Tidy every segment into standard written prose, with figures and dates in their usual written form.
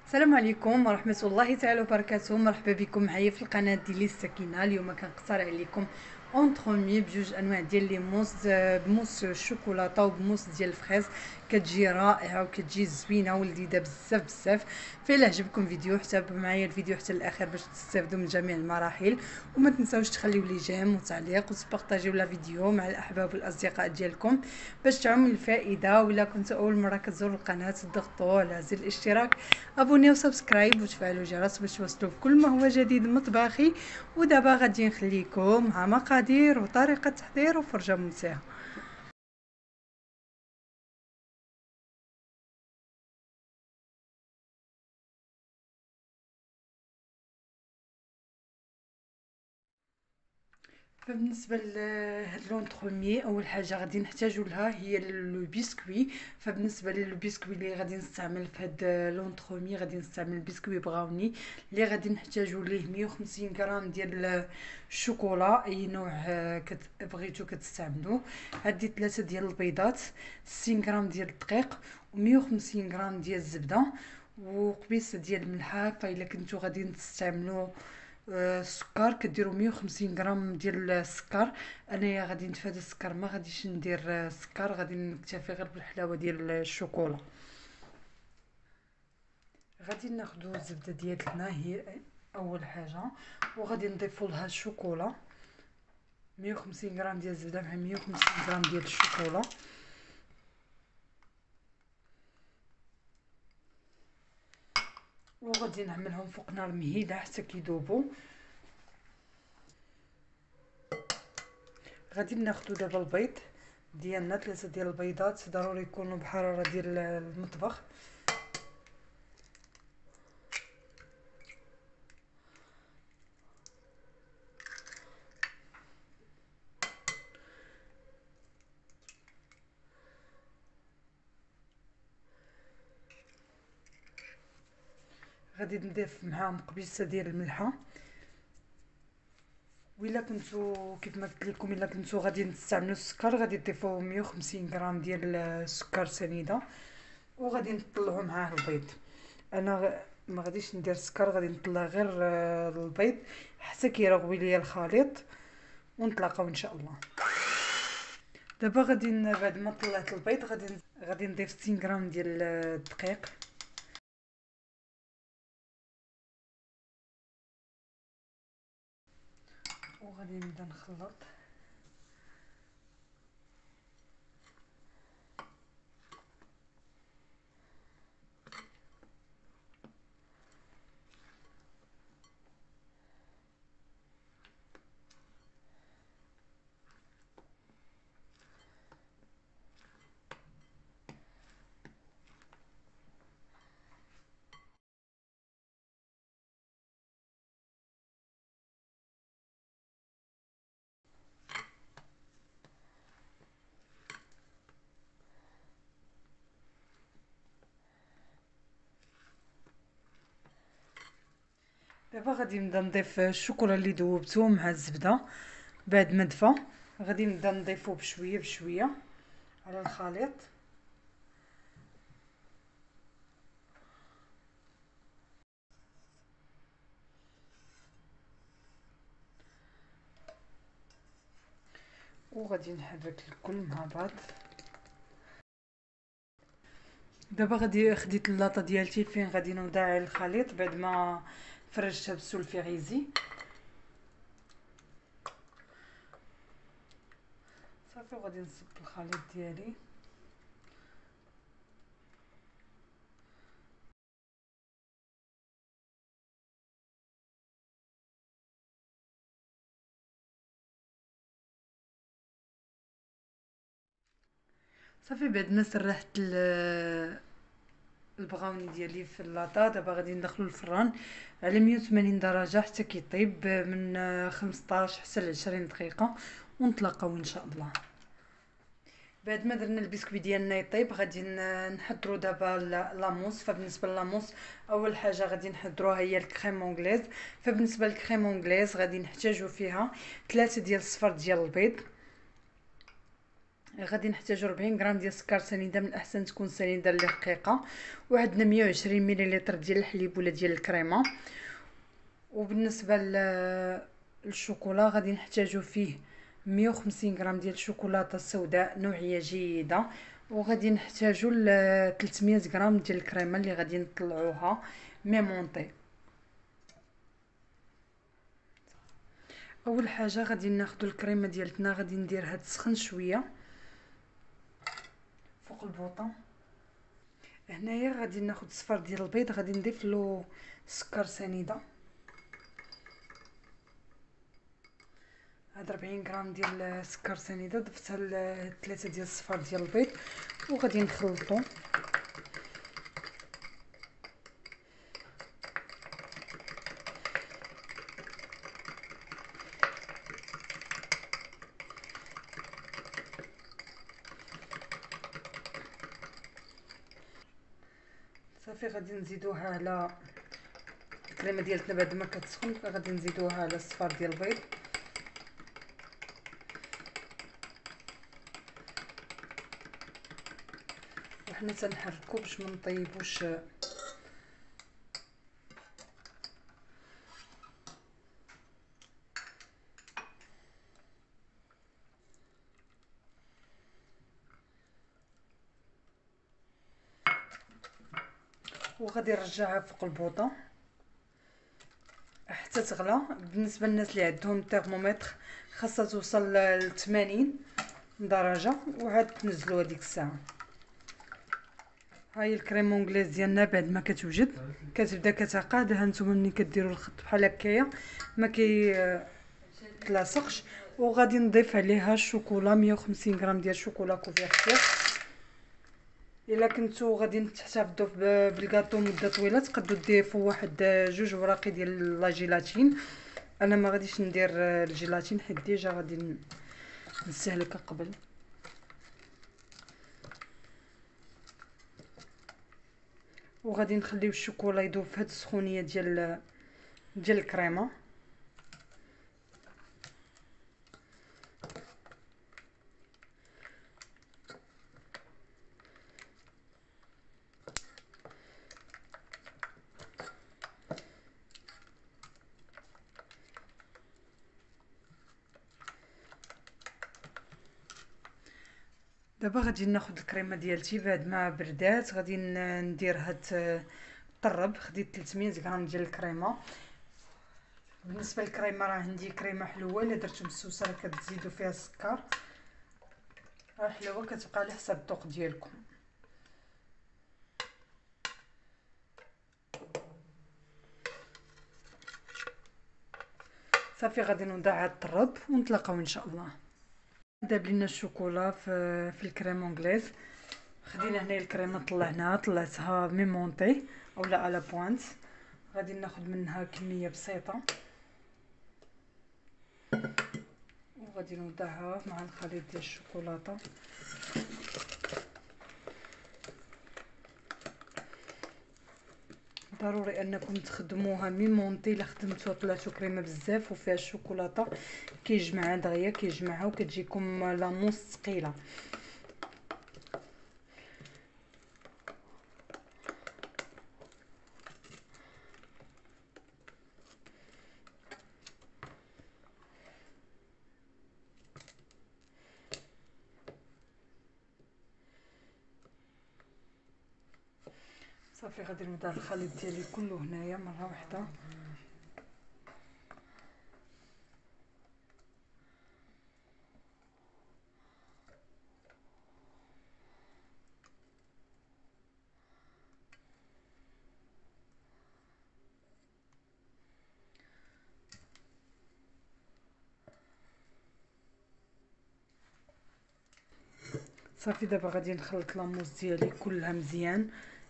السلام عليكم ورحمة الله تعالى وبركاته. مرحبا بكم معايا في القناة ديالي السكينة. اليوم كنقترح عليكم اونطرومي بجوج انواع ديال لي موس، بموس الشوكولاته وبموس ديال الفريز. كتجي رائعه وكتجي زوينه ولذيذه بزاف بزاف. فإلا عجبكم الفيديو تابعوا معايا الفيديو حتى الاخر باش تستافدوا من جميع المراحل، وما تنساوش تخليو لي جيم وتعليق وتبارطاجيو لا فيديو مع الاحباب والاصدقاء ديالكم باش تعم الفائده. ولا كنتوا اول مره كتزوروا القناه تضغطوا على زر الاشتراك، ابوني وسبسكرايب وتفعلوا الجرس باش توصلوا بكل ما هو جديد مطبخي. ودابا غادي نخليكم مع مقادير وطريقه تحضير وفرجه ممتعه. فبالنسبه لهاد لونطرومي، اول حاجه غادي نحتاجو لها هي لو بسكوي. فبالنسبه للبسكوي اللي غادي نستعمل في هاد لونطرومي، غادي نستعمل بسكوي براوني اللي غادي نحتاجو ليه 150 غرام ديال الشوكولا، اي نوع بغيتو كتستعملوه. هادي 3 ديال البيضات، 60 غرام ديال الدقيق، و150 غرام ديال الزبده، وقبيصه ديال الملحه. فاذا كنتو غادي تستعملوا السكر كديروا 150 غرام ديال السكر. انايا غادي نتفادى السكر، ما غاديش ندير السكر، غادي نكتفي غير بالحلاوه ديال الشوكولا. غادي ناخذوا الزبده ديالنا هي اول حاجه، وغادي نضيفوا لها الشوكولا، 150 غرام ديال الزبده مع 150 غرام ديال الشوكولا. وغادي نعملهم فوق نار مهيله حتى كيذوبوا. غادي ناخذوا دابا البيض ديالنا، 3 ديال البيضات ضروري يكونوا بحراره ديال المطبخ. غادي نضيف معاهم قبيصه ديال الملحه. وإلا كنتو كيف ما قلت لكم، الا كنتو غادي تستعملوا السكر غادي تضيفوا 150 غرام ديال السكر سنيده، وغادي نطلعوا معاه البيض. انا ما غاديش ندير السكر، غادي نطلع غير البيض حتى كيرغوي ليا الخليط، ونتلاقاو ان شاء الله. دابا غادي بعد ما طلعت البيض غادي نضيف 60 غرام ديال الدقيق، وغادي نبدا نخلط. دابا غادي نبدا نضيف الشوكولا اللي ذوبته مع الزبده. بعد ما دفى غادي نبدا نضيفو بشويه بشويه على الخليط. وغادي نحرك الكل مع بعض. دابا غادي خديت اللاطه ديالتي فين غادي نوضع الخليط بعد ما فرشتها بالسولفيغيزي. صافي وغادي نصب الخليط ديالي. صافي بعد ما سرحت البغاوني ديالي في اللاطه، دابا غادي ندخلو الفران على 180 درجه حتى كيطيب من 15 حتى ل 20 دقيقه، ونتلاقاو ان شاء الله. بعد ما درنا البسكويت ديالنا يطيب غادي نحضروا دابا لاموس. فبالنسبه للاموس، اول حاجه غادي نحضروها هي الكريم اونغليز. فبالنسبه للكريم اونغليز غادي نحتاجو فيها 3 ديال الصفر ديال البيض، غادي نحتاجو 40 غرام ديال السكر سنيده، من الاحسن تكون سنيده اللي رقيقه، وعندنا 120 مليلتر ديال الحليب ولا ديال الكريمه. وبالنسبه للشوكولا غادي نحتاجو فيه 150 غرام ديال الشوكولاته السوداء نوعيه جيده، وغادي نحتاجو 300 غرام ديال الكريمه اللي غادي نطلعوها ميمونطي. اول حاجه غادي ناخذ الكريمه ديالتنا، غادي نديرها تسخن شويه فوق البوطه. هنايا غادي ناخذ صفر ديال البيض، غادي نضيف له سكر سنيده. هاد 40 غرام ديال السكر سنيده ضفتها ل3 ديال الصفار ديال البيض، وغادي نخلطو. صافي غادي نزيدوها على الكريمه ديالتنا بعد ما كتسخن، فغادي نزيدوها على الصفار ديال البيض. وحنا تنحركو باش ما نطيبوش وغادي نرجعها فوق البوطه حتى تغلى. بالنسبه للناس اللي عندهم الترمومتر خاصها توصل ل 80 درجه، وعاد تنزلوها ديك الساعه. هاي الكريم اونغليز ديالنا بعد ما كتوجد كتبدا كتعقد. ها نتوما ملي كديروا الخط بحال هكايا ما كيتلاصقش. وغادي نضيف عليها الشوكولا، 150 غرام ديال الشوكولا كوفيرتير. الا كنتو غادي تحتفظوا بالكاطو مده طويله تقدروا تضيفوا واحد 2 وراقي ديال لا جيلاتين. انا ما غاديش ندير الجيلاتين حيت ديجا غادي نستهلكها قبل. وغادي نخليو الشوكولا يذوب في هاد السخونيه ديال الكريمه. دابا غادي ناخذ الكريمه ديالتي بعد ما بردات، غادي نديرها طرب. خديت 300 غرام ديال الكريمه. بالنسبه للكريمه راه عندي كريمه حلوه، الا درتو مسوسه راه كتزيدوا فيها السكر. راه حلوه كتبقى على حسب الذوق ديالكم. صافي غادي نوضعها تطرب ونتلاقاو ان شاء الله. داب لينا الشوكولا في الكريم اونغليز. خدينا هنا الكريمه طلعتها ميمونطي اولا على بوانت. غادي ناخذ منها كميه بسيطه وغادي نوضعها مع الخليط ديال الشوكولاته. ضروري انكم تخدموها ميمونطي. الا خدمتوها طلعتو كريمه بزاف وفيها الشوكولاته كيجمعها دغيا كيجمعها وكتجيكم لا موس ثقيله. صافي غادي نوضع الخليط ديالي كله هنايا مره واحده. صافي دابا غادي نخلط لاموس ديالي كلها مزيان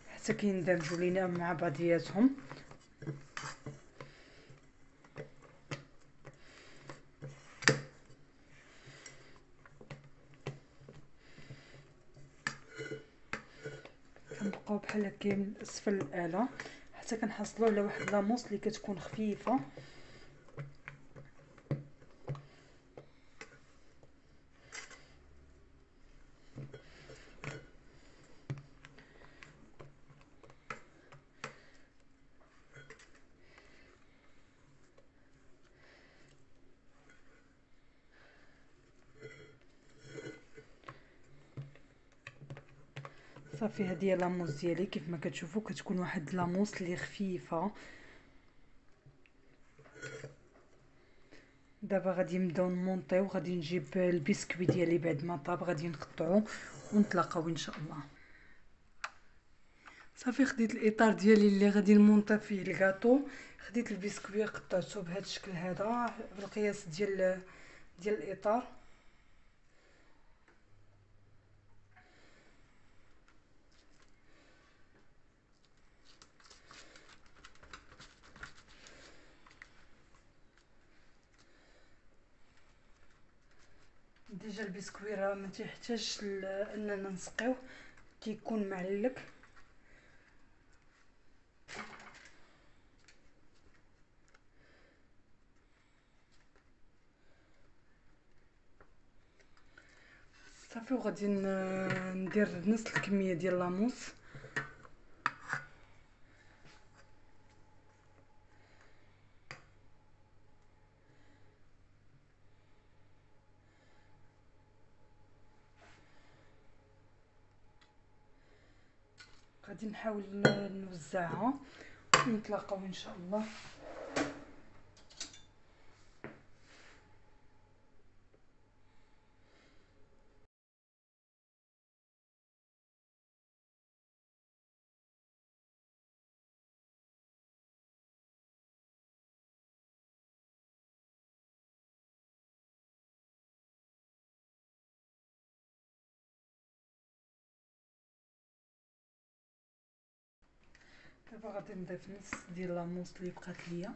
حتى كيندمجوا لينا مع بعضياتهم. كنبقاو بحال هكا من اسفل الاله حتى كنحصلوا على واحد لاموس اللي كتكون خفيفه. صافي هذه هي لاموس ديالي. كيف ما كتشوفوا كتكون واحد لاموس اللي خفيفه. دابا غادي نبداو نمونطيو، غادي نجيب البسكوي ديالي بعد ما طاب غادي نقطعو ونتلاقاو ان شاء الله. صافي خديت الاطار ديالي اللي غادي نمونطي فيه الكاطو، خديت البسكوي قطعته بهذا الشكل هذا بالقياس ديال الاطار. ديجا البسكوي راه ما تيحتاجش اننا نسقيوه، كيكون معلق. صافي وغادي ندير نص الكميه ديال لاموس. غادي نحاول نوزعها ونتلاقاو ان شاء الله. دابا غادي نضيف نص ديال لاموس اللي بقات ليا.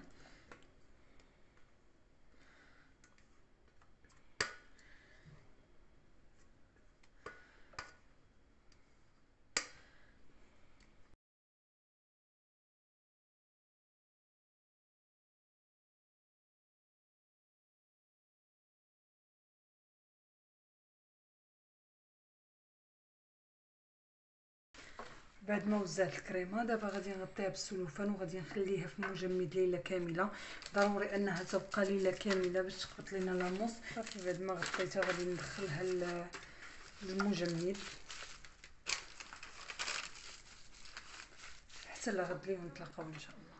بعد ما وزعت الكريمه دابا غادي نغطيها بالسلوفان وغادي نخليها في مجمد ليله كامله. ضروري انها تبقى ليله كامله باش تخبط لينا لاموس. صافي بعد ما غطيتها غادي ندخلها للمجمد حتى لغد لي ونتلاقاو ان شاء الله.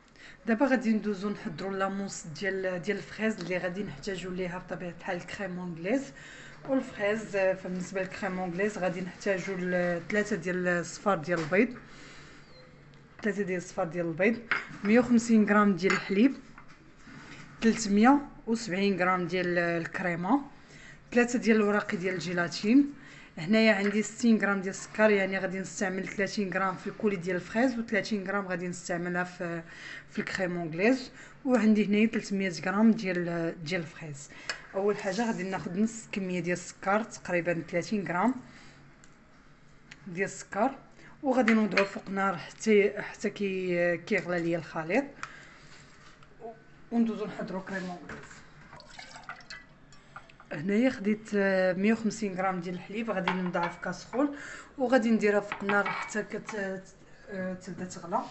دابا غادي ندوزو نحضروا لاموس ديال الفريز اللي غادي نحتاجوا ليها بطبيعه الحال الكريم اونغليز والفريز. فبالنسبه للكريم اونغليز غادي نحتاجوا 3 ديال الصفار ديال البيض، 150 غرام ديال الحليب، 370 غرام ديال الكريمه، 3 ديال الوراقي ديال الجيلاتين. هنايا عندي 60 غرام ديال السكر، يعني غادي نستعمل 30 غرام في الكولي ديال الفريز و30 غرام غادي نستعملها في الكريم اونغليز. وعندي هنايا 300 غرام ديال الفريز. اول حاجه غادي ناخذ نص كميه ديال السكر، تقريبا 30 غرام ديال السكر، وغادي نوضعو فوق النار حتى كيغلى ليا الخليط وندوزو نحضرو كريم اونغليز. هنايا خديت 150 غرام ديال الحليب، غادي نوضعها في كاسرول وغادي نديرها فوق النار حتى تبدا تغلى.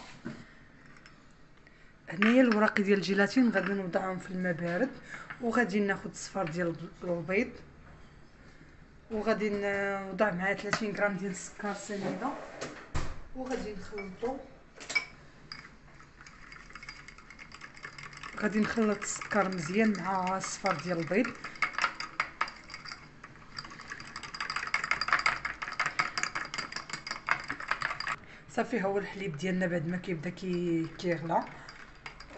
هنايا الوراقي ديال الجيلاتين غادي نوضعهم في الماء بارد، وغادي ناخذ صفار ديال البيض، وغادي نوضع معاه 30 غرام ديال السكر سنيده وغادي نخلطو. غادي نخلط السكر مزيان مع الصفار ديال البيض. صافي ها هو الحليب ديالنا بعد ما كيبدا كيغلى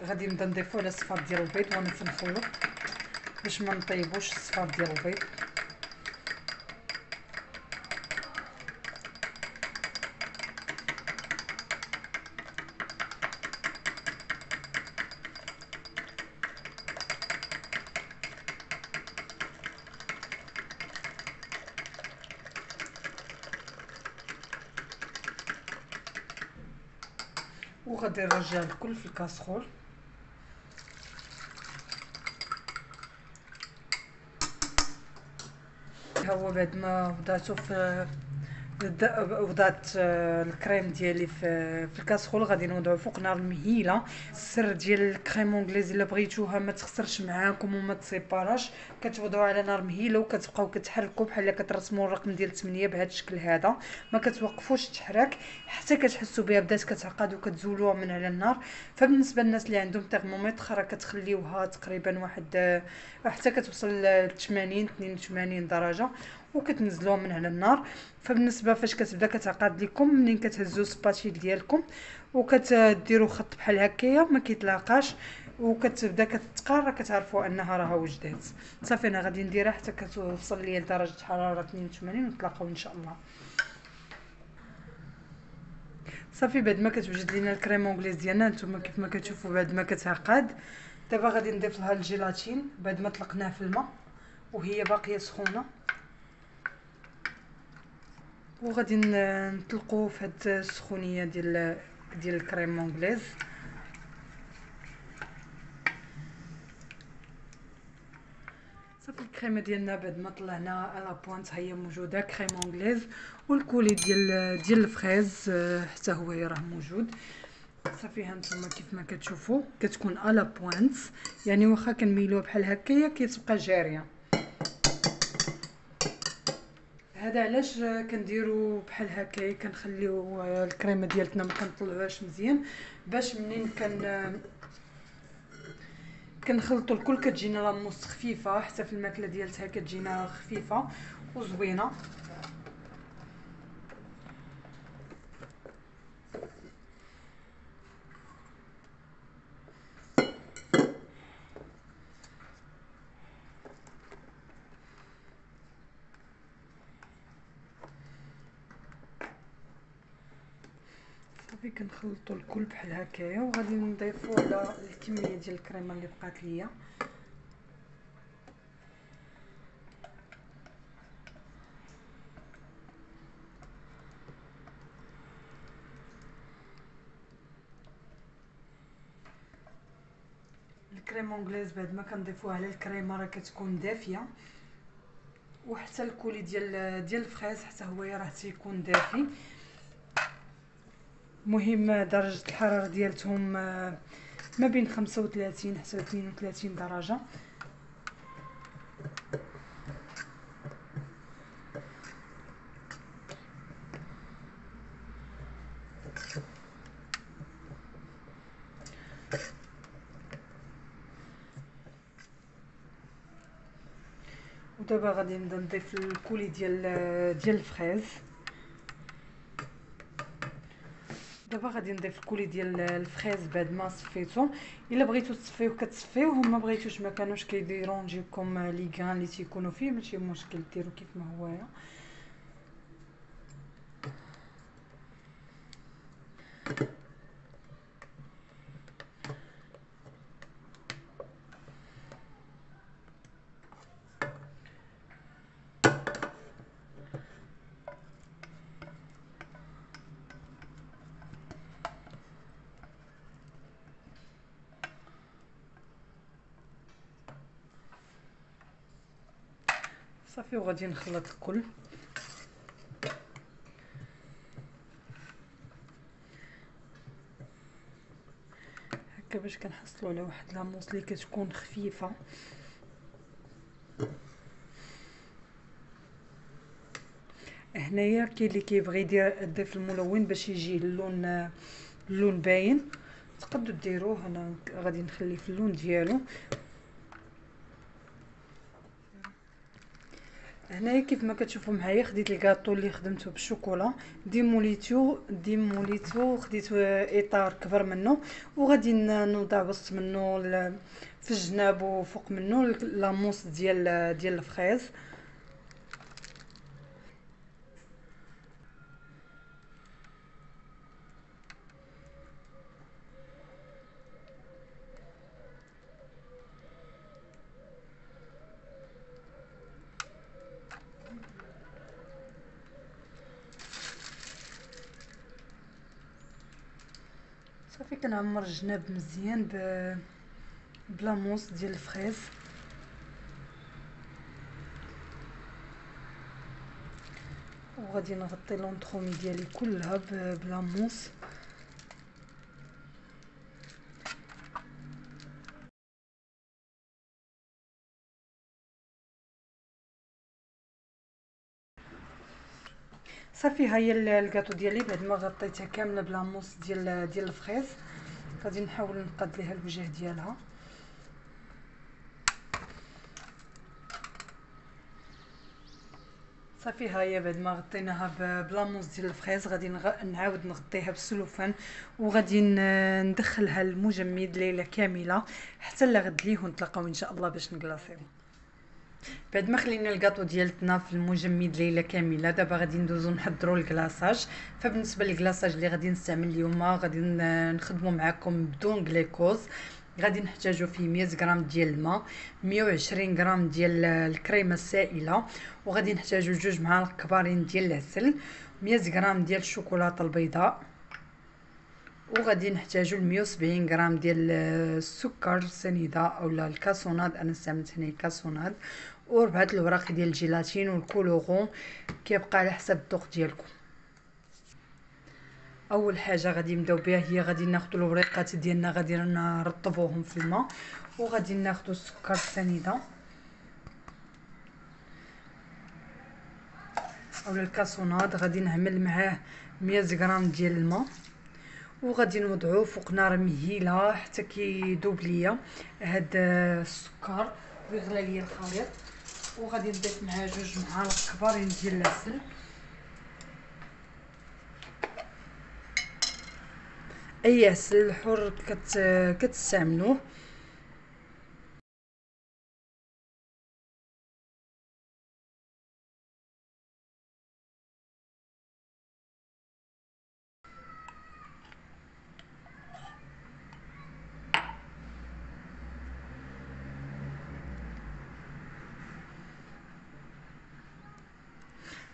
غادي نبدا نضيفو على الصفار ديال البيض ونخلط باش ما نطيبوش الصفار ديال البيض. وغادي نرجع الكل في الكاسرول. ها هو بعد ما وضعته في وضعت الكريم ديالي في الكاسرول، غادي نوضعو فوق نار مهيله. السر ديال الكريم اونغليز الا بغيتوها ما تخسرش معاكم وما تسيباراش، كتوضعوا على نار مهيله وكتبقاو كتحركوا بحال كترسموا الرقم ديال 8 بهذا الشكل هذا، ما كتوقفوش تحرك حتى كتحسوا بها بدات كتعقد وكتزولوها من على النار. فبالنسبه للناس اللي عندهم ترمومتر راه كتخليوها تقريبا واحد حتى كتوصل ل 80 82 درجه وكتنزلوها من على النار. فبالنسبه فاش كتبدا كتعقد لكم، منين كتهزوا سباتيل ديالكم وكتديروا خط بحال هكايا ما كيتلاقاش وكتبدا كتقار، كتعرفوا انها راه وجدات. صافي انا غادي نديرها حتى كتوصل ليا لدرجه حراره 82 ونتلاقاو ان شاء الله. صافي بعد ما كتوجد لينا الكريم اونغليز ديالنا نتوما كيف ما كتشوفوا بعد ما كتعقد، دابا غادي نضيف لها الجيلاتين بعد ما طلقناه في الماء وهي باقيه سخونه، وغادي نطلقوا في هاد السخونيه ديال الكريم اونغليز. صافي الكريمه ديالنا بعد ما طلعناها على بوانت ها هي موجوده كريم اونغليز، والكولي ديال الفريز حتى هو راه موجود. صافي هانتوما كيف ما كتشوفوا كتكون على بوانت، يعني واخا كنميلوها بحال هكايا كتبقى جاريه. هذا علاش كنديروا بحال هكايا، كنخليو الكريمه ديالتنا ما كنطلعوهاش مزيان باش منين كنخلطوا الكل كتجينا لاموس خفيفه، حتى في الماكله ديالتها كتجينا خفيفه وزوينه. صافي كنخلطوا الكل بحال هكايا وغادي نضيفوا على الكميه ديال الكريمه اللي بقات ليا. الكريم اونغليز بعد ما كنضيفوها على الكريمه راه كتكون دافيه، وحتى الكولي ديال الفريز حتى هو راه تيكون دافي. مهم درجه الحراره ديالتهم ما بين 35 حتى 32 درجه. ودابا غادي نبدا نضيف الكولي ديال الفريز. دابا غادي نضيف الكولي ديال الفريز بعد ما صفيتو. الا بغيتو تصفيوه كتصفيوه، ما بغيتوش ما كانوش كيديرونجيكم لي غان اللي تيكونوا فيه ماشي مشكل، ديروا كيف ما هويا. صافي وغادي نخلط الكل هكا باش كنحصلوا على واحد لاموس اللي كتكون خفيفه. هنايا كاين اللي كيبغي يضيف الملون باش يجي اللون باين، تقدروا ديروه. انا غادي نخليه في اللون ديالو. هنايا كيف ما كتشوفوا معايا خديت الكاطو اللي خدمته بالشوكولا، ديموليتو خديت اطار كبر منه وغادي نوضع وسط منه في الجناب وفوق منه لاموس ديال الفريز. صافي كنعمر الجناب مزيان بلاموس ديال الفريز. وغادي نغطي لونطرومي ديالي كلها بلا موس. صافي ها هي الكاطو ديالي بعد ما غطيتها كامله بلا موس ديال الفريز. غادي نحاول نقاد ليها الوجه ديالها. صافي ها هي بعد ما غطيناها بلا موس ديال الفريز غادي نعاود نغطيها بالسلوفان وغادي ندخلها المجمد ليله كامله حتى لغد ليه ونتلاقاو ان شاء الله باش نكلاصيو. بعد ما خلينا الكاطو ديالتنا في المجمد ليله كامله دابا غادي ندوزو نحضروا الكلاصاج. فبالنسبه للكلاصاج اللي غادي نستعمل اليوم غادي نخدموا معكم بدون غليكوز. غادي نحتاجو فيه 100 غرام ديال الماء، 120 غرام ديال الكريمه السائله، وغادي نحتاجو 2 معالق كبارين ديال العسل، 100 غرام ديال الشوكولاته البيضاء، وغادي نحتاجو 170 غرام ديال السكر سنيده اولا الكاسوناد. انا استعملت هنا الكاسوناد، وربعه الوراق ديال الجيلاتين والكولورون كيبقى على حسب الذوق ديالكم. اول حاجه غادي نبداو بها هي غادي ناخذ الوريقات ديالنا غادي نرطبوهم في الماء، وغادي ناخذ السكر السنيده اولا الكاسوناد غادي نعمل معاه 100 غرام ديال الماء، وغادي نوضعوه فوق نار مهيله حتى كيذوب ليا هاد السكر ويغلى ليا الخليط. وغادي نضيف معاه 2 معالق كبارين ديال العسل، اي عسل حر كتستعملوه.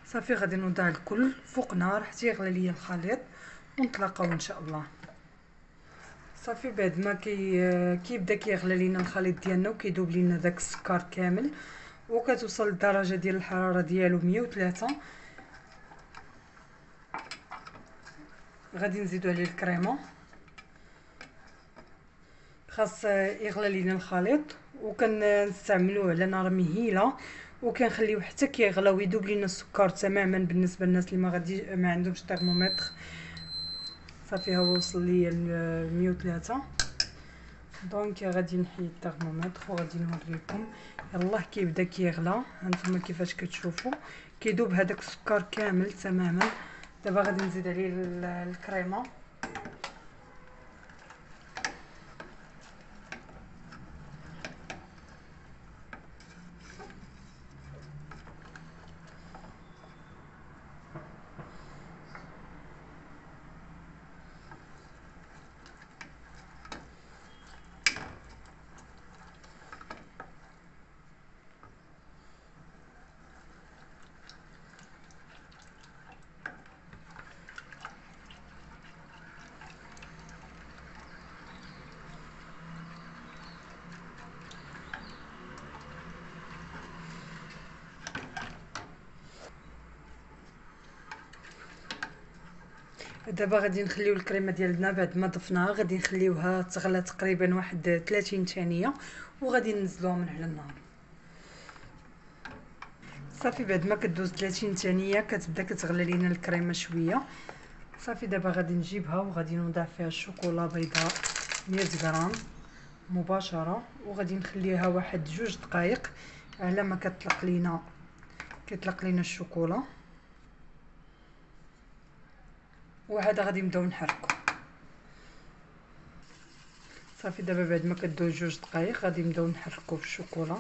صافي غادي نوضع الكل فوق نار حتى يغلى ليا الخليط ونتلاقاو ان شاء الله. صافي بعد ما كيبدا كيغلى لينا الخليط ديالنا وكيذوب لينا داك السكر كامل وكتوصل للدرجه ديال الحراره ديالو 103، غادي نزيدو عليه الكريمه. خاص يغلى لينا الخليط وكنستعملوه على نار مهيله وكنخليوه حتى كيغلى ويذوب لينا السكر تماما. بالنسبه للناس اللي ما عندهمش ترمومتر صافي ها وصل ليا 103. دونك غادي نحيد الترمومتر وغادي نوريكم. يلاه كيبدا كيغلى، هانتوما كيفاش كتشوفوا كيذوب هذاك السكر كامل تماما. دابا غادي نزيد عليه الكريمه. دابا غادي نخليو الكريمه ديالنا بعد ما ضفناها غادي نخليوها تغلى تقريبا واحد 30 ثانيه وغادي ننزلوها من على النار. صافي بعد ما كدوز 30 ثانيه كتبدا كتغلى لينا الكريمه شويه. صافي دابا غادي نجيبها وغادي نوضع فيها الشوكولا بيضاء 100 غرام مباشره، وغادي نخليها واحد 2 دقائق على ما كيطلق لينا الشوكولا. وهذا غادي نبداو نحركو. صافي دابا بعد ما كدوز 2 دقائق غادي نبداو نحركو في الشوكولا.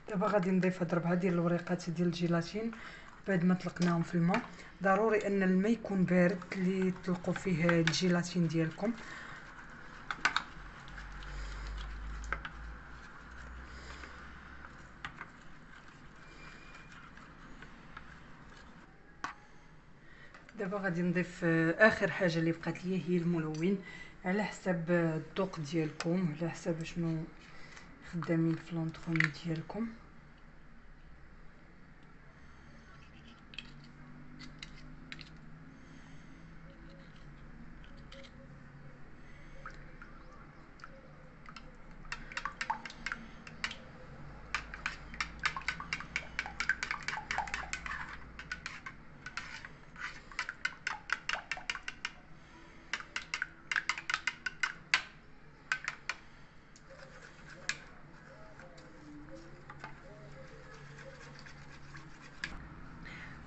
دابا غادي نضيف هاد 4 ديال الوريقات ديال الجيلاتين بعد ما طلقناهم في الماء. ضروري ان الماء يكون بارد اللي تطلقوا فيه الجيلاتين ديالكم. دابا غادي نضيف اخر حاجه اللي بقات لي هي الملون، على حساب الذوق ديالكم، على حساب شنو خدامين في لونطرومي ديالكم.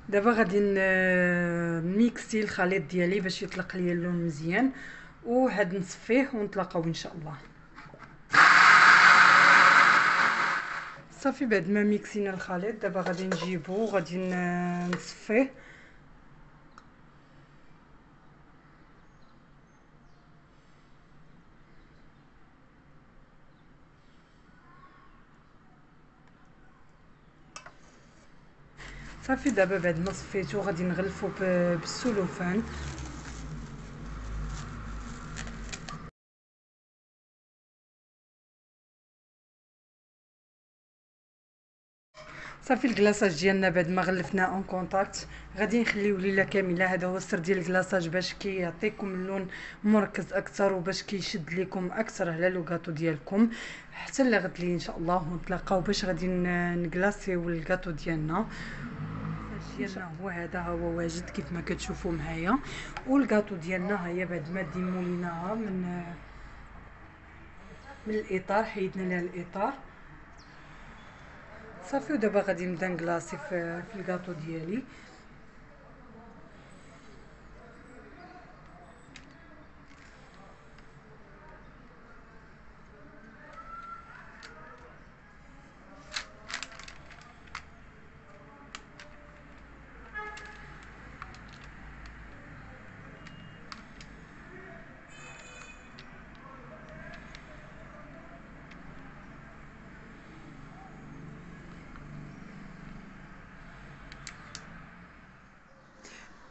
دابا غادي نميكسي الخليط ديالي باش يطلق لي اللون مزيان، وعاد نصفيه ونتلاقاو ان شاء الله. صافي بعد ما ميكسينا الخليط دابا غادي نجيبو غادي نصفيه. صافي دابا بعد ما صفيتو غادي نغلفو بالسلوفان. صافي الكلاصاج ديالنا بعد ما غلفناه اون كونتاكت غادي نخليوه ليله كامله. هذا هو السر ديال الكلاصاج، باش كيعطيكم اللون مركز اكثر وباش كيشد لكم اكثر على لو غاطو ديالكم. حتى لغد لي ان شاء الله ونتلاقاو باش غادي نكلاصيو الكاطو ديالنا. ديالنا هو هذا، هو واجد كيف ما كتشوفوا معايا. والكاطو ديالنا ها هي بعد ما ديموليناها من الاطار، حيدنا لها الاطار صافي. ودابا غادي نبدا نكلاصي في الكاطو ديالي.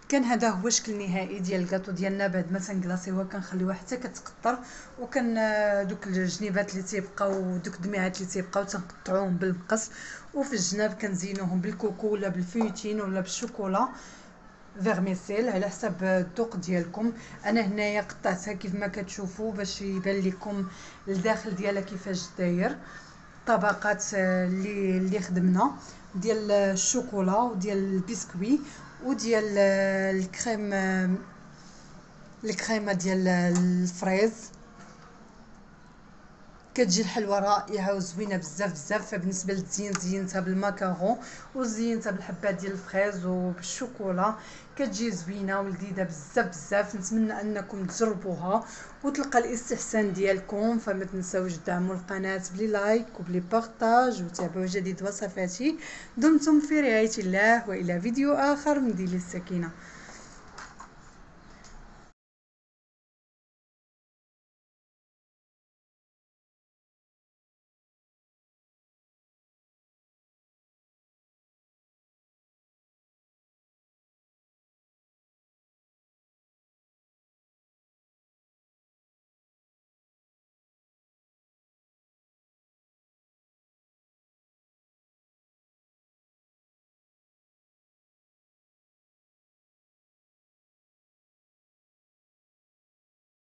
كان هذا هو الشكل النهائي ديال الكاطو ديالنا بعد ما تنكلاصيوها. كنخليوها حتى كتقطر، وكان دوك الجنيبات اللي تيبقاو دوك الدميعات اللي تيبقاو تنقطعوهم بالمقص، وفي الجناب كنزينوهم بالكوكو ولا بالفيوتين ولا بالشوكولا فيرميسيل على حساب الذوق ديالكم. انا هنايا قطعتها كيف ما كتشوفوا باش يبان لكم الداخل ديالها كيفاش داير. طبقات اللي خدمنا ديال الشوكولا وديال البسكوي وديال الكريمه ديال الفريز. كتجي الحلوه رائعه وزوينه بزاف بزاف. فبالنسبه للتزيين زينتها بالماكارون وزينتها بالحبات ديال الفريز وبالشوكولا، كتجي زوينه ولذيذه بزاف بزاف. نتمنى انكم تجربوها وتلقى الاستحسان ديالكم. فما تنساوش دعموا القناه بلي لايك وبلي بارطاج وتابعوا جديد وصفاتي. دمتم في رعايه الله، والى فيديو اخر من ديال السكينه.